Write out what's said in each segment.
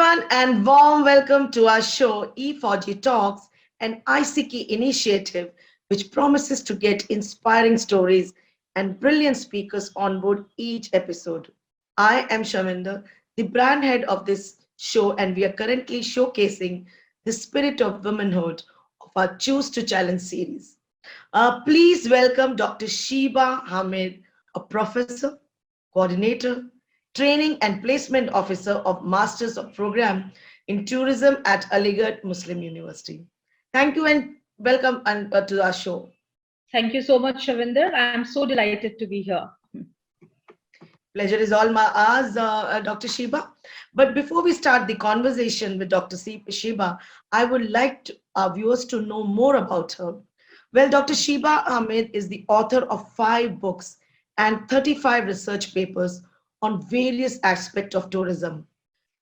everyone, and warm welcome to our show, Efauji Talks, an IESECCI initiative which promises to get inspiring stories and brilliant speakers on board each episode. I am Shaminder, the brand head of this show, and we are currently showcasing the spirit of womanhood of our Choose to Challenge series. Please welcome Dr. Sheeba Hamid, a professor, coordinator, training and placement officer of Masters of Program in Tourism at Aligarh Muslim University. Thank you and welcome to our show. Thank you so much, Shavinder. I am so delighted to be here. Pleasure is all my ours, Dr. Sheeba. But before we start the conversation with Dr. Sheeba, I would like our viewers to know more about her. Well, Dr. Sheeba Hamid is the author of 5 books and 35 research papers on various aspects of tourism.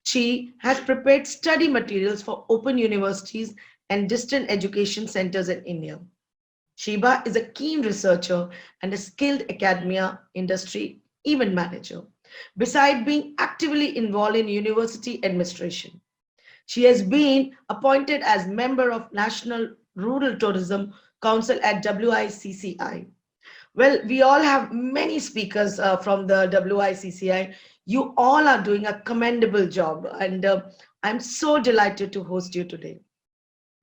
She has prepared study materials for open universities and distant education centers in India. Sheba is a keen researcher and a skilled academia industry event manager, besides being actively involved in university administration. She has been appointed as member of National Rural Tourism Council at WICCI. Well, we all have many speakers from the WICCI. You all are doing a commendable job, and I'm so delighted to host you today.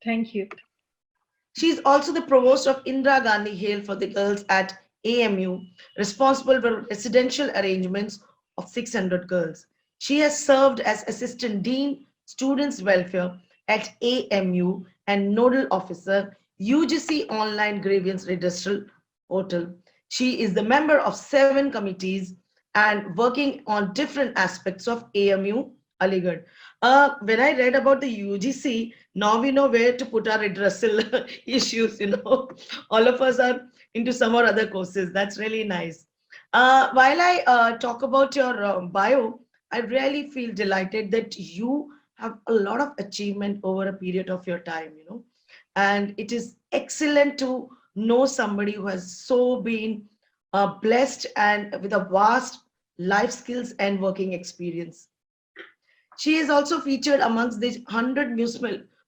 Thank you. She is also the provost of Indira Gandhi Hale for the Girls at AMU, responsible for residential arrangements of 600 girls. She has served as Assistant Dean, Students Welfare at AMU and Nodal Officer, UGC Online Grievance Redressal Portal. She is the member of 7 committees and working on different aspects of AMU Aligarh. When I read about the UGC, now we know where to put our redressal issues. All of us are into some or other courses. That's really nice. While I talk about your bio, I really feel delighted that you have a lot of achievement over a period of your time. And it is excellent to know somebody who has so been blessed and with a vast life skills and working experience. She is also featured amongst the 100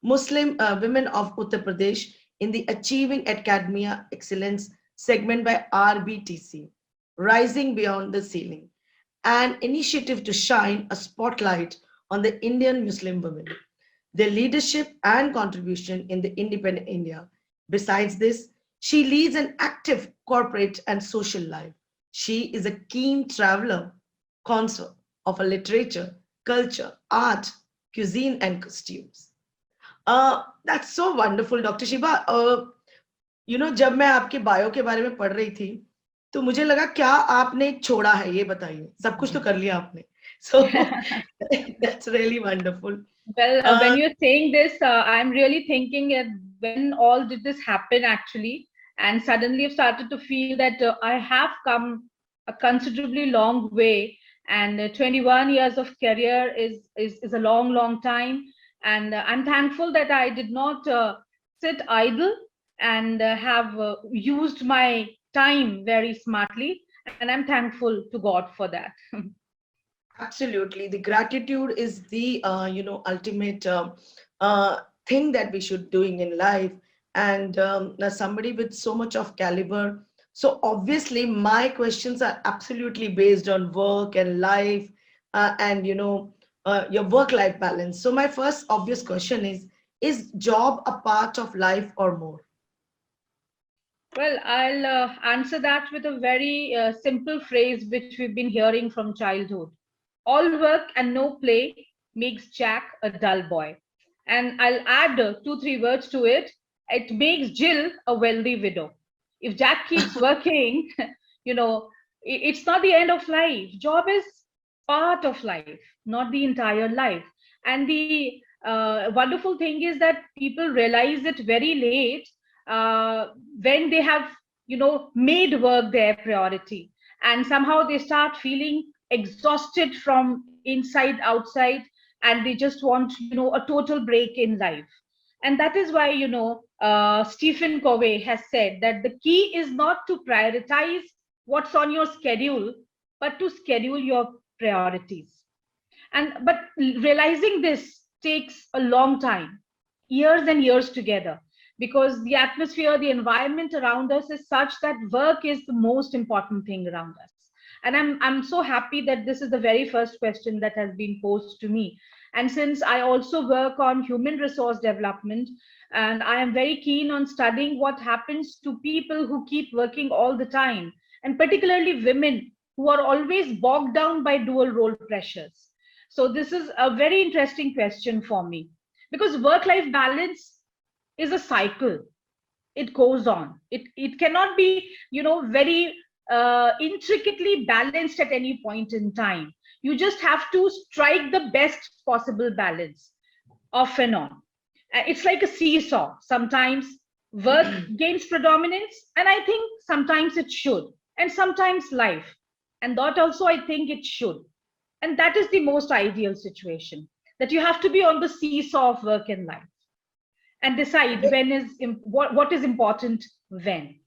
Muslim women of Uttar Pradesh in the Achieving Academia Excellence segment by RBTC, Rising Beyond the Ceiling, an initiative to shine a spotlight on the Indian Muslim women, their leadership and contribution in the independent India. Besides this, she leads an active corporate and social life. She is a keen traveler, connoisseur of a literature, culture, art, cuisine, and costumes. That's so wonderful, Dr. Shiba. जब मैं आपके bio के बारे में पढ़ रही थी, तो मुझे लगा क्या आपने छोड़ा है ये बताइए. सब कुछ तो कर लिया आपने. So that's really wonderful. Well, when you're saying this, I'm really thinking when all did this happen actually, and suddenly I've started to feel that I have come a considerably long way, and 21 years of career is a long time, and I'm thankful that I did not sit idle and have used my time very smartly, and I'm thankful to God for that. Absolutely. The gratitude is the, ultimate thing that we should doing in life. And as somebody with so much of caliber, so obviously my questions are absolutely based on work and life and, your work-life balance. So my first obvious question is job a part of life or more? Well, I'll answer that with a very simple phrase which we've been hearing from childhood. All work and no play makes Jack a dull boy. And I'll add 2, 3 words to it. It makes Jill a wealthy widow. If Jack keeps working, it's not the end of life. Job is part of life, not the entire life. And the wonderful thing is that people realize it very late when they have, made work their priority. And somehow they start feeling exhausted from inside outside, and they just want a total break in life. And that is why Stephen Covey has said that the key is not to prioritize what's on your schedule, but to schedule your priorities. But realizing this takes a long time, years and years together, because the atmosphere, the environment around us is such that work is the most important thing around us. And I'm so happy that this is the very first question that has been posed to me. And since I also work on human resource development, and I am very keen on studying what happens to people who keep working all the time, and particularly women who are always bogged down by dual role pressures. So this is a very interesting question for me, because work life balance is a cycle. It goes on. It cannot be, very intricately balanced at any point in time. You just have to strike the best possible balance off and on. It's like a seesaw. Sometimes work gains predominance, and I think sometimes it should, and sometimes life. And that also I think it should. And that is the most ideal situation, that you have to be on the seesaw of work and life and decide what is important when.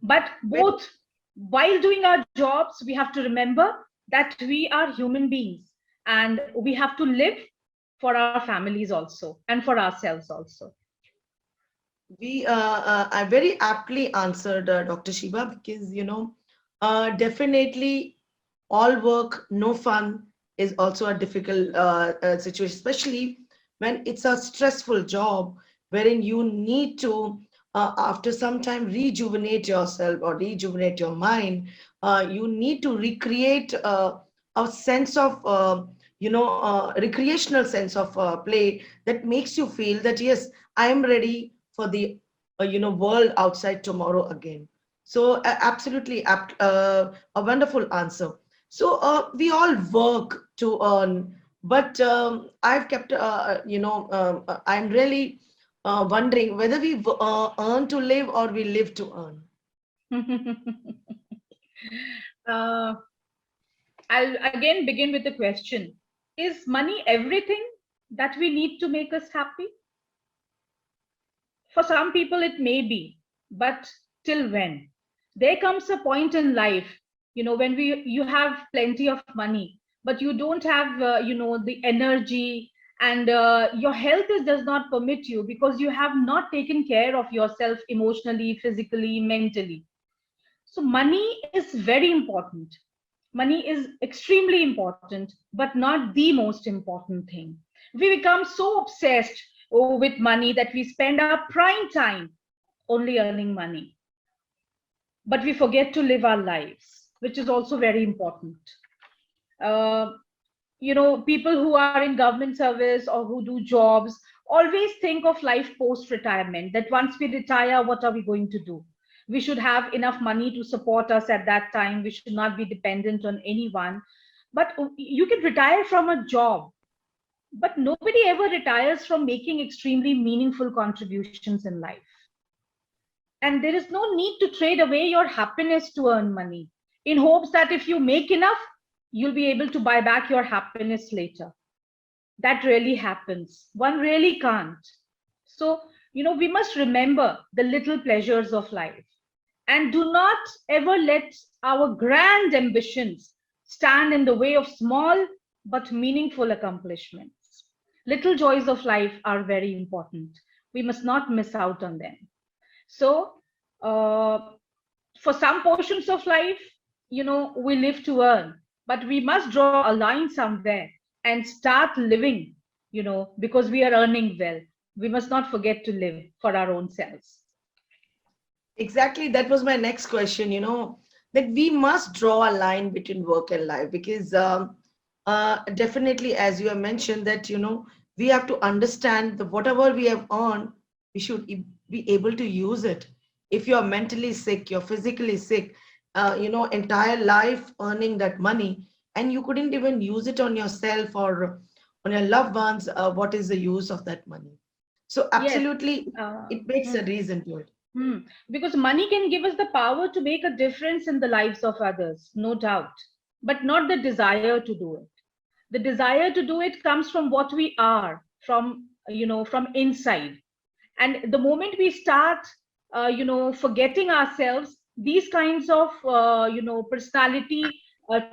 But both, while doing our jobs, we have to remember that we are human beings and we have to live for our families also and for ourselves also. I very aptly answered Dr. Sheeba, because definitely all work, no fun is also a difficult situation, especially when it's a stressful job wherein you need to, after some time, rejuvenate yourself or rejuvenate your mind. You need to recreate a sense of, recreational sense of play that makes you feel that, yes, I am ready for the, world outside tomorrow again. So absolutely a wonderful answer. So we all work to earn, but I've kept, I'm really wondering whether we earn to live or we live to earn. uh, I'll again begin with the question: is money everything that we need to make us happy? For some people, it may be, but till when? There comes a point in life, when you have plenty of money, but you don't have, the energy, and your health does not permit you, because you have not taken care of yourself emotionally, physically, mentally. So money is very important. Money is extremely important, but not the most important thing. We become so obsessed with money that we spend our prime time only earning money. But we forget to live our lives, which is also very important. Uh, People who are in government service or who do jobs always think of life post retirement, that once we retire, what are we going to do? We should have enough money to support us at that time. We should not be dependent on anyone. But you can retire from a job, but nobody ever retires from making extremely meaningful contributions in life. And there is no need to trade away your happiness to earn money in hopes that if you make enough, you'll be able to buy back your happiness later. That really happens. One really can't. So, we must remember the little pleasures of life and do not ever let our grand ambitions stand in the way of small but meaningful accomplishments. Little joys of life are very important. We must not miss out on them. So, for some portions of life, we live to earn, but we must draw a line somewhere and start living, because we are earning well. We must not forget to live for our own selves. Exactly, that was my next question, that we must draw a line between work and life, because definitely, as you have mentioned, that, we have to understand that whatever we have earned, we should be able to use it. If you're mentally sick, you're physically sick, entire life earning that money, and you couldn't even use it on yourself or on your loved ones, what is the use of that money? So Yes. absolutely, it makes a Hmm. reason to it. Because money can give us the power to make a difference in the lives of others, no doubt, but not the desire to do it. The desire to do it comes from what we are, from inside. And the moment we start, forgetting ourselves, these kinds of, personality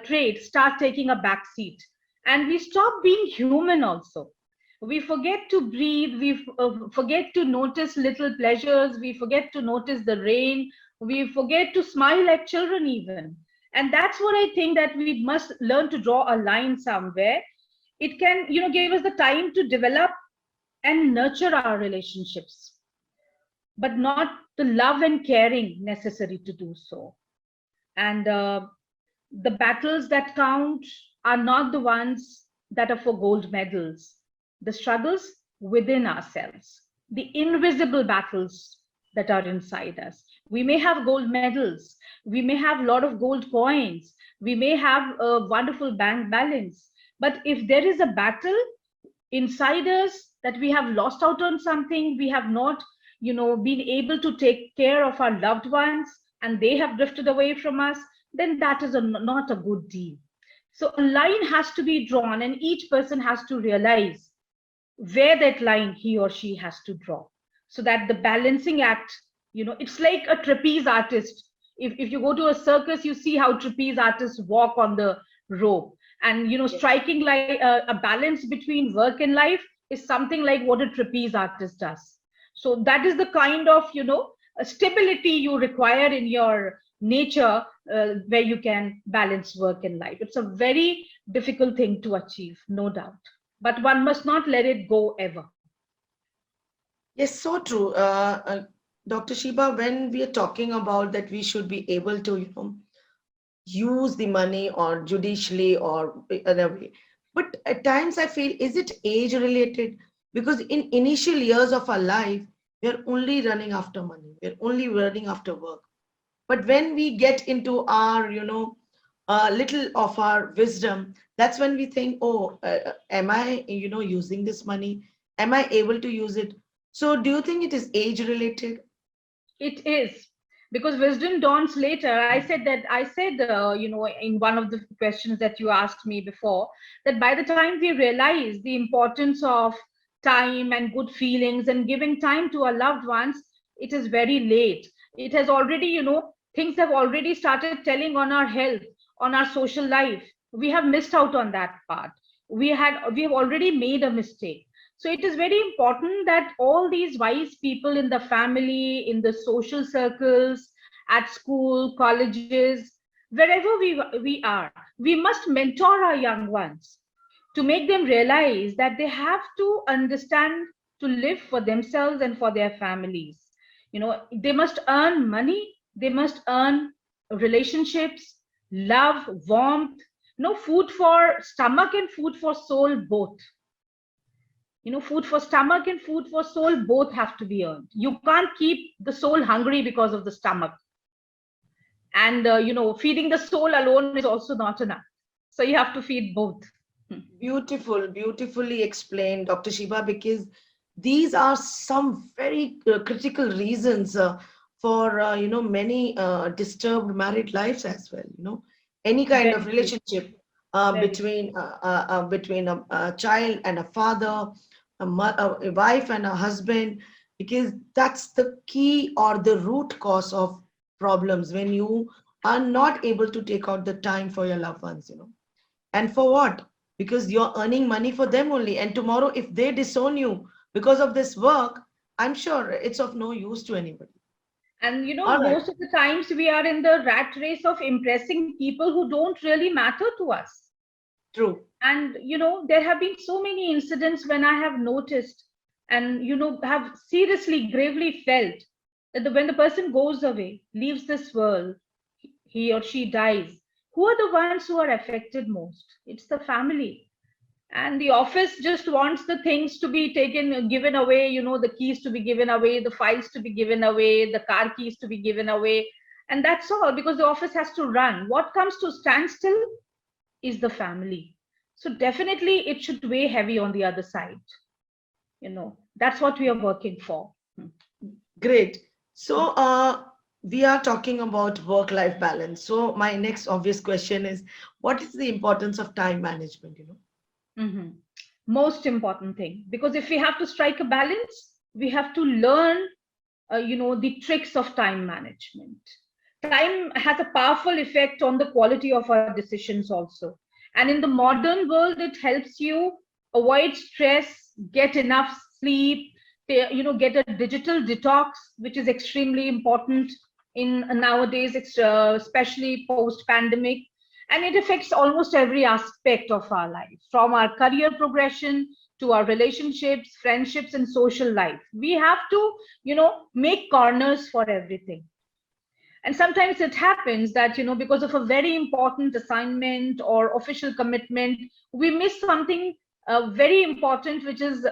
traits start taking a back seat. and we stop being human also. We forget to breathe, forget to notice little pleasures, we forget to notice the rain, we forget to smile at children even. And that's what I think, that we must learn to draw a line somewhere. It can, give us the time to develop and nurture our relationships, but not the love and caring necessary to do so. And the battles that count are not the ones that are for gold medals. The struggles within ourselves, the invisible battles that are inside us. We may have gold medals, we may have a lot of gold coins, we may have a wonderful bank balance. But if there is a battle inside us, that we have lost out on something, we have not, been able to take care of our loved ones, and they have drifted away from us, then that is not a good deal. So a line has to be drawn, and each person has to realize where that line he or she has to draw, so that the balancing act, it's like a trapeze artist. If you go to a circus, you see how trapeze artists walk on the rope, and Yes. striking like a balance between work and life is something like what a trapeze artist does. So that is the kind of stability you require in your nature, where you can balance work and life. It's a very difficult thing to achieve, no doubt, but one must not let it go ever. Yes, so true. Dr. Sheeba, when we are talking about that we should be able to, use the money or judicially or other way. But at times I feel, is it age related? Because in initial years of our life, we're only running after money. We're only running after work. But when we get into our, little of our wisdom, that's when we think, oh, am I, using this money? Am I able to use it? So do you think it is age related? It is, because wisdom dawns later. I said, in one of the questions that you asked me before, that by the time we realize the importance of time and good feelings and giving time to our loved ones, it is very late. It has already, things have already started telling on our health, on our social life. We have missed out on that part. We have already made a mistake. So it is very important that all these wise people in the family, in the social circles, at school, colleges, wherever we are, we must mentor our young ones to make them realize that they have to understand to live for themselves and for their families. They must earn money, they must earn relationships, love, warmth, no food for stomach and food for soul both. Food for stomach and food for soul both have to be earned. You can't keep the soul hungry because of the stomach. And feeding the soul alone is also not enough, so you have to feed both. Beautiful, beautifully explained, Dr. Shiba, because these are some very critical reasons for many disturbed married lives as well. Any kind of Very true. relationship Very true. between a child and a father, a wife and a husband, because that's the key or the root cause of problems when you are not able to take out the time for your loved ones. And for what? Because you're earning money for them only. And tomorrow, if they disown you because of this work, I'm sure it's of no use to anybody. And All right. most of the times we are in the rat race of impressing people who don't really matter to us. True. And there have been so many incidents when I have noticed, and have seriously gravely felt, that when the person goes away, leaves this world, he or she dies, who are the ones who are affected most? It's the family. And the office just wants the things to be taken, given away, the keys to be given away, the files to be given away, the car keys to be given away, and that's all, because the office has to run. What comes to standstill is the family. So definitely it should weigh heavy on the other side. That's what we are working for. Great. So, we are talking about work-life balance. So, my next obvious question is, what is the importance of time management? Mhm. Most important thing, because if we have to strike a balance, we have to learn, the tricks of time management. Time has a powerful effect on the quality of our decisions also. And in the modern world, it helps you avoid stress, get enough sleep, get a digital detox, which is extremely important in nowadays, especially post pandemic. And it affects almost every aspect of our life, from our career progression to our relationships, friendships, and social life. We have to, make corners for everything. And sometimes it happens that, because of a very important assignment or official commitment, we miss something very important, which is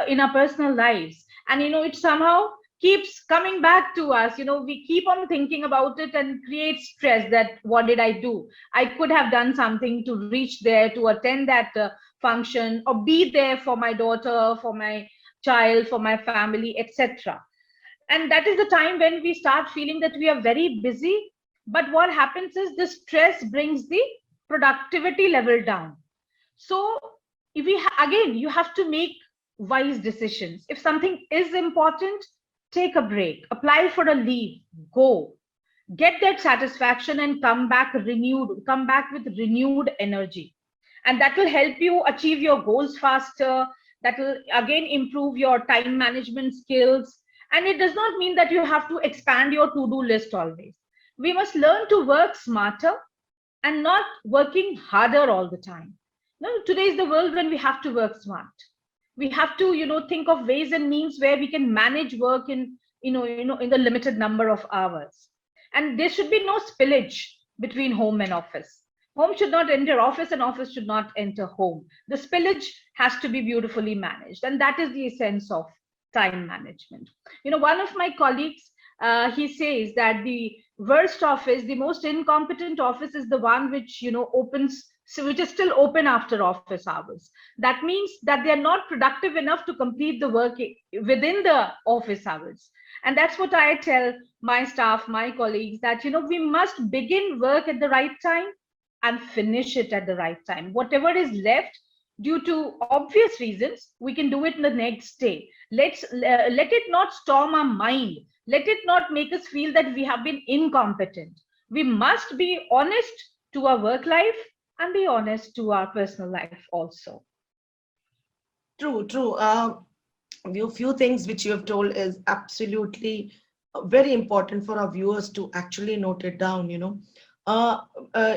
in our personal lives. And, it somehow keeps coming back to us. We keep on thinking about it and create stress that what did I do? I could have done something to reach there, to attend that function, or be there for my daughter, for my child, for my family, etc. And that is the time when we start feeling that we are very busy. But what happens is the stress brings the productivity level down. So if again, you have to make wise decisions. If something is important, take a break, apply for a leave, go get that satisfaction, and come back with renewed energy. And that will help you achieve your goals faster. That will again improve your time management skills. And it does not mean that you have to expand your to-do list always. We must learn to work smarter and not working harder all the time. No, today is the world when we have to work smart. We have to, think of ways and means where we can manage work in, in the limited number of hours. And there should be no spillage between home and office. Home should not enter office, and office should not enter home. The spillage has to be beautifully managed. And that is the essence of time management. One of my colleagues, he says that the worst office, the most incompetent office, is the one which, opens, so which is still open after office hours. That means that they are not productive enough to complete the work within the office hours. And that's what I tell my staff, my colleagues, that, we must begin work at the right time and finish it at the right time. Whatever is left, due to obvious reasons, we can do it in the next day. Let it not storm our mind. Let it not make us feel that we have been incompetent. We must be honest to our work life and be honest to our personal life also. True, true. Few things which you have told is absolutely very important for our viewers to actually note it down. Uh, uh,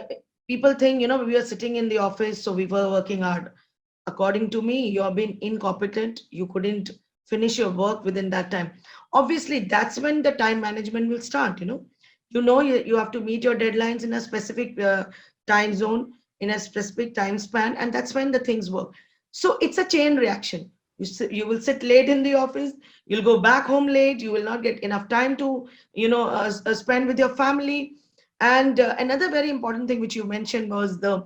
People think, we are sitting in the office, so we were working hard. According to me, you have been incompetent. You couldn't finish your work within that time. Obviously, that's when the time management will start. You have to meet your deadlines in a specific time zone, in a specific time span, and that's when the things work. So it's a chain reaction. You will sit late in the office, you'll go back home late, you will not get enough time to spend with your family. And another very important thing which you mentioned was the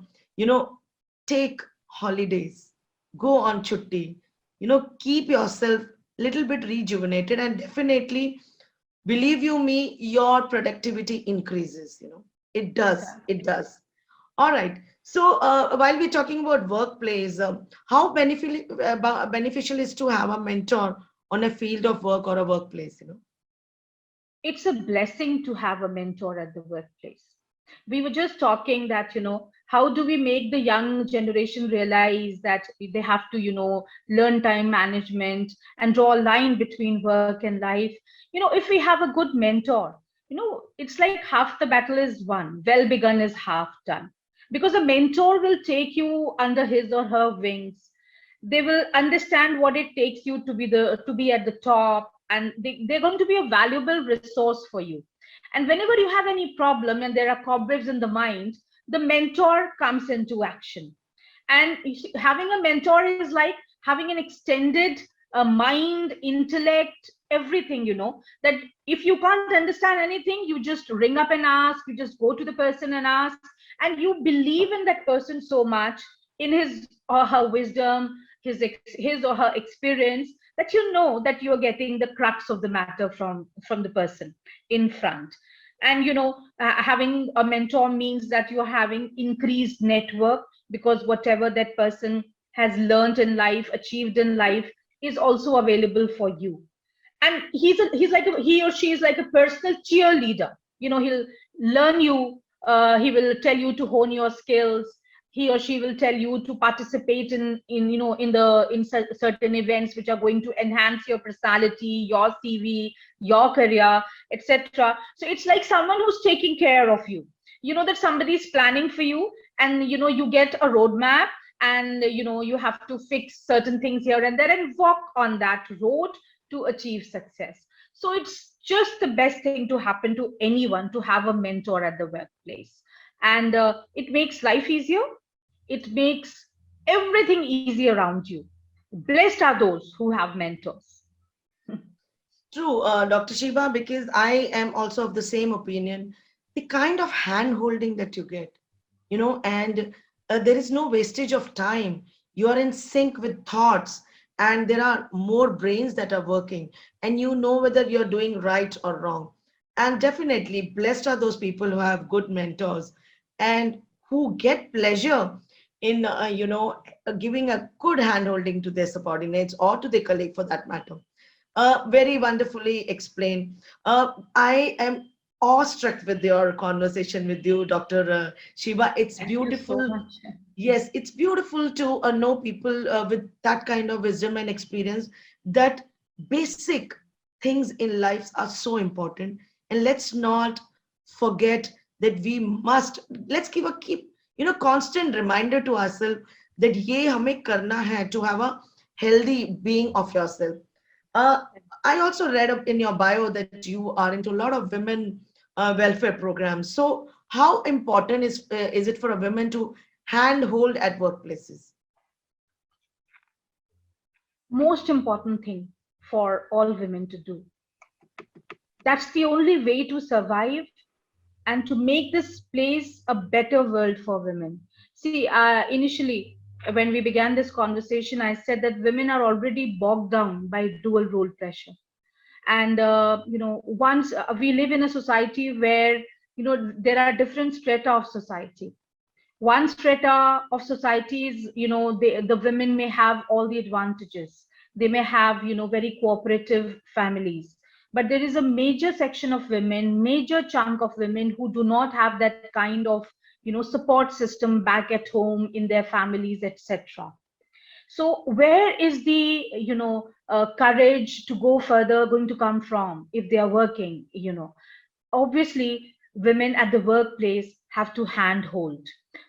take holidays, go on chutti, keep yourself little bit rejuvenated, and definitely, believe you me, your productivity increases. It does, it does. All right. So while we're talking about workplace, how beneficial is to have a mentor on a field of work or a workplace? It's a blessing to have a mentor at the workplace. We were just talking that, how do we make the young generation realize that they have to, learn time management and draw a line between work and life? If we have a good mentor, it's like half the battle is won. Well begun is half done. Because a mentor will take you under his or her wings. They will understand what it takes you to be at the top, and they're going to be a valuable resource for you. And whenever you have any problem and there are cobwebs in the mind, the mentor comes into action. And having a mentor is like having an extended mind, intellect, everything, that if you can't understand anything, you just ring up and ask, you just go to the person and ask, and you believe in that person so much, in his or her wisdom, his or her experience, that that you're getting the crux of the matter from the person in front. And having a mentor means that you're having increased network, because whatever that person has learned in life, achieved in life, is also available for you. And he or she is like a personal cheerleader. He'll learn you, he will tell you to hone your skills, He or she will tell you to participate in certain events which are going to enhance your personality, your CV, your career, etc. So it's like someone who's taking care of you. You know that somebody is planning for you, and you get a roadmap, and you have to fix certain things here and there and walk on that road to achieve success. So it's just the best thing to happen to anyone, to have a mentor at the workplace. And it makes life easier, it makes everything easy around you. Blessed are those who have mentors. True, Dr. Shiba, because I am also of the same opinion. The kind of hand holding that you get, and there is no wastage of time. You are in sync with thoughts, and there are more brains that are working, and you know whether you're doing right or wrong. And definitely, blessed are those people who have good mentors and who get pleasure in, giving a good hand holding to their subordinates or to their colleague for that matter. Very wonderfully explained. I am awestruck with your conversation with you, Dr. Shiva. It's Thank you so beautiful. much. Yes, it's beautiful to know people with that kind of wisdom and experience, that basic things in life are so important. And let's not forget that let's keep, constant reminder to ourselves that ye hame karna hai to have a healthy being of yourself. uh, I also read up in your bio that you are into a lot of women welfare programs. So, how important is it for a woman to handhold at workplaces? Most important thing for all women to do. That's the only way to survive and to make this place a better world for women. See, initially, when we began this conversation, I said that women are already bogged down by dual role pressure. And, once we live in a society where, there are different strata of society. One strata of society is, the women may have all the advantages. They may have, very cooperative families. But there is a major section of women, major chunk of women who do not have that kind of, support system back at home in their families, etc. So where is the, courage to go further going to come from if they are working? Obviously, women at the workplace have to handhold,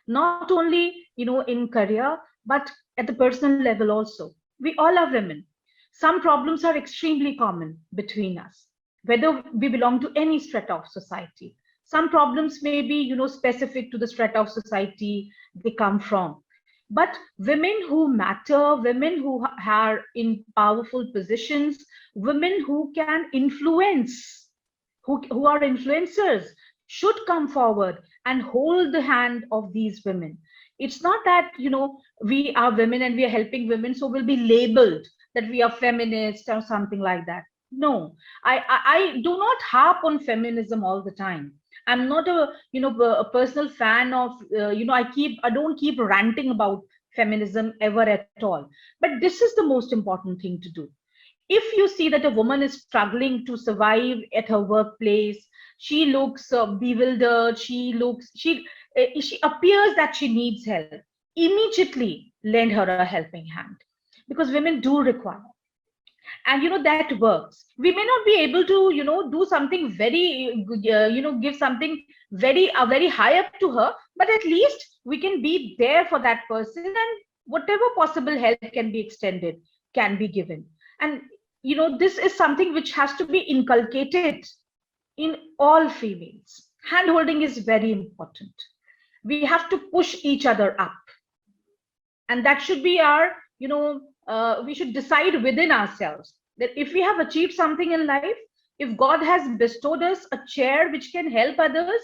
not only in career, but at the personal level also. We all are women. Some problems are extremely common between us, whether we belong to any strata of society. Some problems may be specific to the strata of society they come from. But women who matter, women who are in powerful positions, women who can influence, who are influencers, should come forward and hold the hand of these women. It's not that we are women and we are helping women, so we'll be labeled that we are feminist or something like that. No, I do not harp on feminism all the time. I'm not a a personal fan of I don't keep ranting about feminism ever at all. But this is the most important thing to do. If you see that a woman is struggling to survive at her workplace, she looks bewildered, she appears that she needs help, immediately lend her a helping hand, because women do require. And that works. We may not be able to do something very give something very high up to her, but at least we can be there for that person, and whatever possible help can be extended, can be given. And this is something which has to be inculcated in all females. Hand holding is very important. We have to push each other up, and that should be our we should decide within ourselves that if we have achieved something in life, if God has bestowed us a chair which can help others,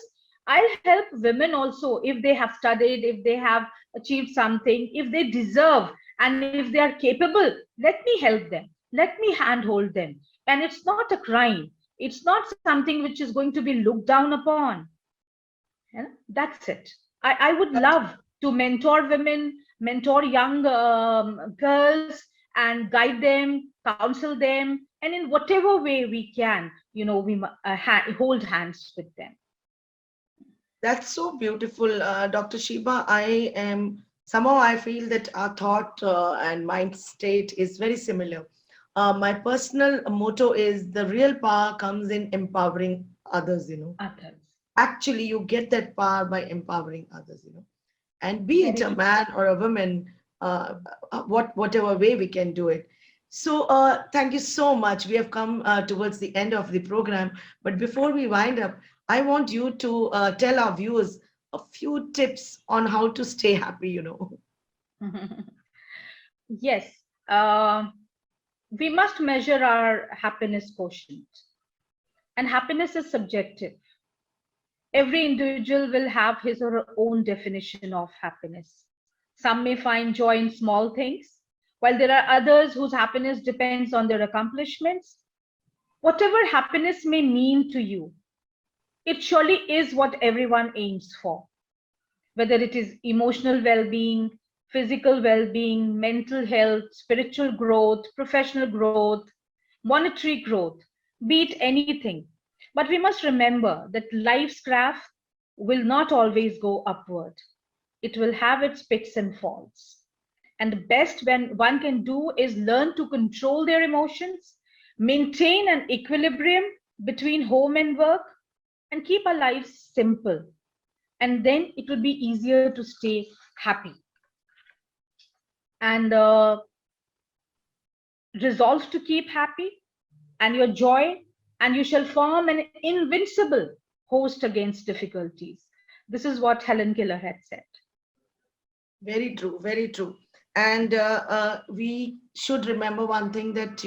I'll help women also. If they have studied, if they have achieved something, if they deserve, and if they are capable, let me help them, let me handhold them. And it's not a crime, it's not something which is going to be looked down upon. Yeah, that's it. I would love to mentor women, mentor young girls, and guide them, counsel them, and in whatever way we can, we hold hands with them. That's so beautiful, Dr. Sheba. I feel that our thought and mind state is very similar. My personal motto is the real power comes in empowering others. Others. Actually, you get that power by empowering others. And be it Very a true. man or a woman, whatever way we can do it. So, thank you so much. We have come towards the end of the program, but before we wind up, I want you to tell our viewers a few tips on how to stay happy. Yes, uh, we must measure our happiness quotient, and happiness is subjective. Every individual will have his or her own definition of happiness. Some may find joy in small things, while there are others whose happiness depends on their accomplishments. Whatever happiness may mean to you, it surely is what everyone aims for, whether it is emotional well being, physical well being, mental health, spiritual growth, professional growth, monetary growth, be it anything. But we must remember that life's graph will not always go upward. It will have its picks and falls. And the best when one can do is learn to control their emotions, maintain an equilibrium between home and work, and keep our lives simple. And then it will be easier to stay happy. And resolve to keep happy and your joy, and you shall form an invincible host against difficulties. This is what Helen Keller had said. Very true, very true. And we should remember one thing that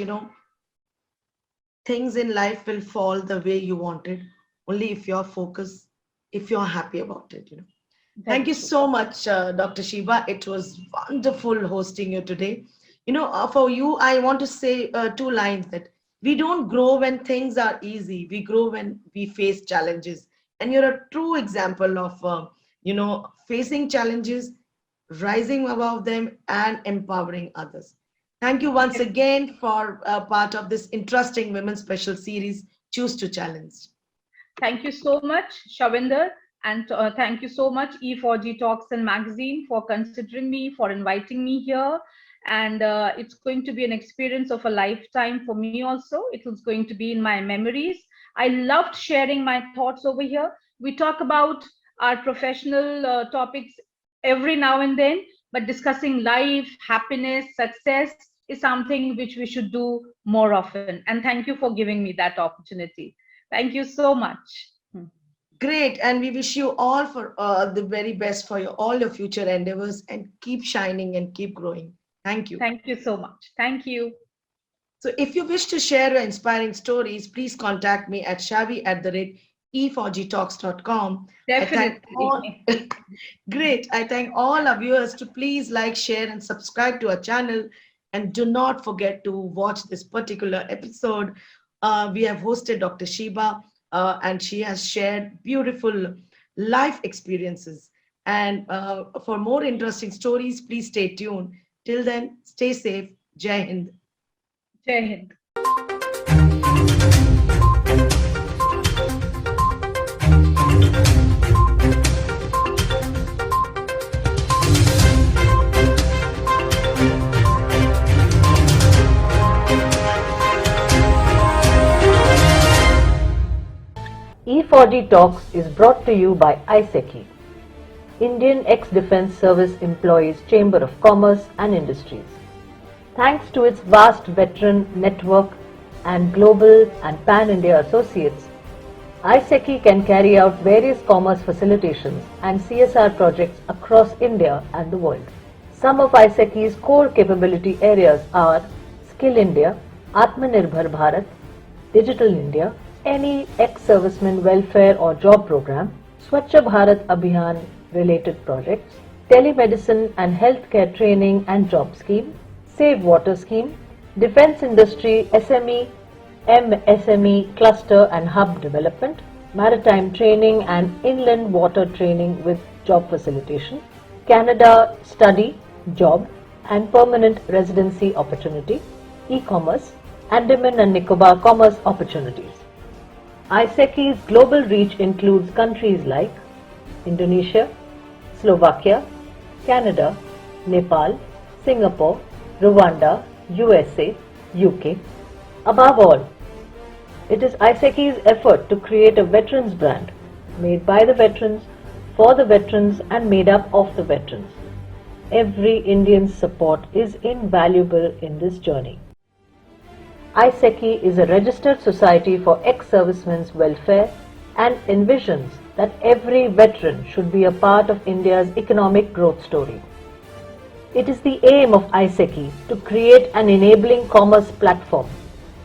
things in life will fall the way you wanted, only if you're focused, if you're happy about it. Thank Very you true. so much, Dr. Sheba. It was wonderful hosting you today. For you, I want to say two lines that we don't grow when things are easy. We grow when we face challenges. And you're a true example of, facing challenges, rising above them, and empowering others. Thank you once again for part of this interesting women's special series, Choose to Challenge. Thank you so much, Shavinder, and thank you so much, E4G Talks and Magazine, for considering me, for inviting me here. And it's going to be an experience of a lifetime for me also. It was going to be in my memories. I loved sharing my thoughts over here. We talk about our professional topics every now and then, but discussing life, happiness, success is something which we should do more often. And thank you for giving me that opportunity. Thank you so much. Great, and we wish you all for the very best for all your future endeavors, and keep shining and keep growing. Thank you. Thank you so much. Thank you. So, if you wish to share your inspiring stories, please contact me at shavi@e4gtalks.com. I thank all. Definitely. Great. I thank all our viewers to please like, share, and subscribe to our channel. And do not forget to watch this particular episode. We have hosted Dr. Sheeba, and she has shared beautiful life experiences. And for more interesting stories, please stay tuned. Till then, stay safe. Jai Hind. Jai Hind. E4G Talks is brought to you by IESECCI, Indian Ex-Defence Service Employees Chamber of Commerce and Industries. Thanks to its vast veteran network and global and pan-India associates, IESECCI can carry out various commerce facilitations and CSR projects across India and the world. Some of IESECCI's core capability areas are Skill India, Atmanirbhar Bharat, Digital India, any ex-serviceman welfare or job program, Swachh Bharat Abhiyan related projects, telemedicine and healthcare training and job scheme, Save Water scheme, defense industry SME, MSME cluster and hub development, maritime training and inland water training with job facilitation, Canada study, job and permanent residency opportunity, e-commerce, Andaman and Nicobar commerce opportunities. IESECCI's global reach includes countries like Indonesia, Slovakia, Canada, Nepal, Singapore, Rwanda, USA, UK. Above all, it is IESECCI's effort to create a veterans brand made by the veterans, for the veterans and made up of the veterans. Every Indian's support is invaluable in this journey. IESECCI is a registered society for ex-servicemen's welfare and envisions that every veteran should be a part of India's economic growth story. It is the aim of IESECCI to create an enabling commerce platform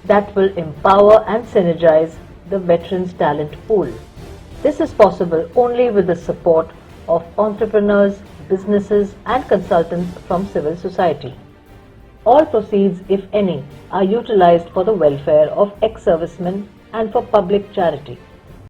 that will empower and synergize the veterans' talent pool. This is possible only with the support of entrepreneurs, businesses and consultants from civil society. All proceeds, if any, are utilized for the welfare of ex-servicemen and for public charity.